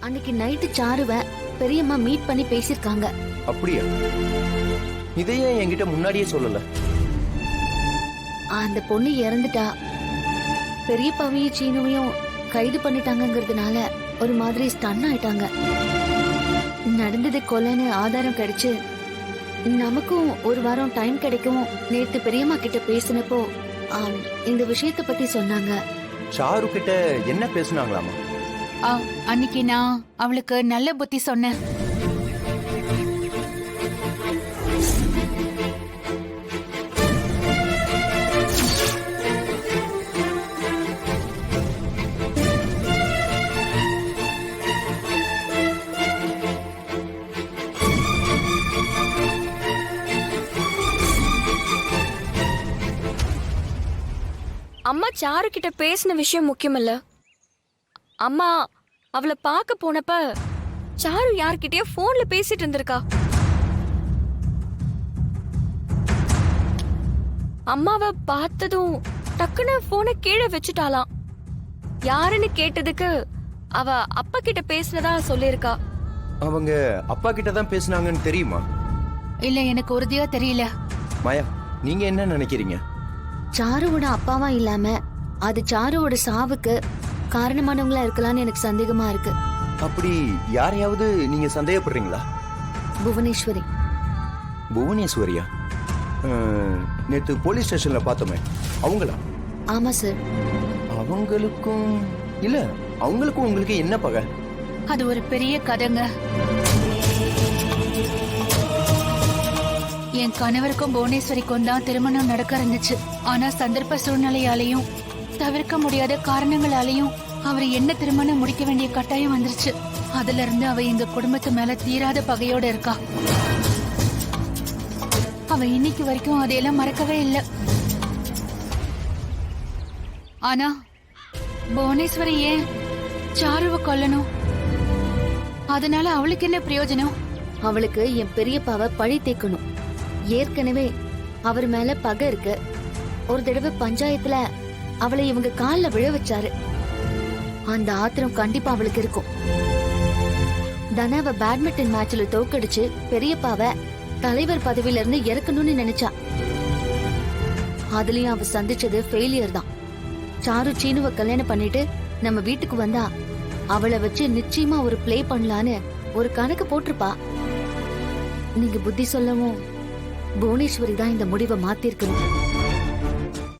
அன்னைக்கு நைட்டு சாருவ பெரியம்மா மீட் பண்ணி பேசிருக்காங்க. அப்படியா? இதையே என்கிட்ட முன்னாடியே சொல்லல. அந்த பொண்ணு இறந்துட்டா. பெரியப்பாவையும் சீனுவையும் கைது பண்ணிட்டாங்கங்கிறதுனால ஒரு மாதிரி ஸ்டன் ஆயிட்டாங்க. நடந்தது கொலைன்னு ஆதாரம் கிடைச்சு நமக்கும் ஒரு வாரம் டைம் கிடைக்கும். நேத்து பெரியம்மா கிட்ட பேசினப்போ இந்த விஷயத்த பத்தி சொன்னாங்க. சாரு கிட்ட என்ன பேசுனாங்களாமா? அன்னைக்கு நான் அவளுக்கு நல்ல புத்தி சொன்னேன். அம்மா சாரு கிட்ட பேசின விஷயம் முக்கியமல்ல. அம்மா அவளை பார்க்க போனப்ப சாரு யார்கிட்டயோ போன்ல பேசிட்டு இருந்திருக்கா. அம்மாவை பார்த்ததும் டக்குன்னு போனை கீழே வச்சுட்டாளாம். யாருன்னு கேட்டதுக்கு அவ அப்பா கிட்ட பேசினதா சொல்லிருக்கா. அவங்க அப்பா கிட்ட தான் பேசுனாங்கன்னு தெரியுமா? இல்ல, எனக்கு உறுதியா தெரியல. மாயா, நீங்க என்ன நினைக்கிறீங்க? சாருவோட அப்பாவா இல்லாம அது சாருவோட சாவுக்கு காரணமானவங்களா இருக்கலாம்னு எனக்கு சந்தேகமா இருக்கு. அப்படி யாரையாவது நீங்க சந்தேகப்படுறீங்களா? புவனேஸ்வரி. புவனேஸ்வரியா? நேத்து போலீஸ் ஸ்டேஷன்ல பார்த்தோமே, அவங்களா? ஆமா சார். அவங்களுக்கும் இல்ல, அவங்களுக்கும் உங்களுக்கு என்ன பகை? அது ஒரு பெரிய கதைங்க. என் கணவருக்கும் புவனேஸ்வரிக்கும் தான் திருமணம் நடக்க இருந்துச்சு. ஆனா சந்தர்ப்ப சூழ்நிலையாலையும் தவிர்க்க முடியாத காரணங்களாலையும் அவர் என்ன திருமணம் முடிக்க வேண்டிய கட்டாயம் வந்துருச்சு. அதுல இருந்து அவ எங்க குடும்பத்து மேல தீராத பகையோட இருக்கா. அவ இன்னைக்கு வரைக்கும் அதையெல்லாம் மறக்கவே இல்லை. ஆனா புவனேஸ்வரி ஏன் சாருவை கொல்லணும்? அதனால அவளுக்கு என்ன பிரயோஜனம்? அவளுக்கு என் பெரியப்பாவை பழி தேக்கணும். ஏற்கனவே அவர் மேல பகை இருக்கு. ஒரு தடவை பஞ்சாயத்துல அவளை இவங்க கால்ல விழ வச்சாரு. அந்த ஆத்திரம் கண்டிப்பா அவளுக்கு இருக்கும். தனாவ பேட்மிண்டன் மேட்ச்ல தோக்கடிச்சு பெரியப்பாவை தலைவர் பதவியில இருந்து இறக்கணும்னு நினைச்சா. அதுலயும் அவ சந்திச்சது ஃபெயிலியர் தான். சாரு சீனுவ கல்யாணம் பண்ணிட்டு நம்ம வீட்டுக்கு வந்தா அவளை வச்சு நிச்சயமா ஒரு பிளே பண்ணலான்னு ஒரு கணக்கு போட்டிருப்பா. நீங்க புத்தி சொல்லவும் புவனேஸ்வரி தான் இந்த முடிவை மாத்திருக்கணும்.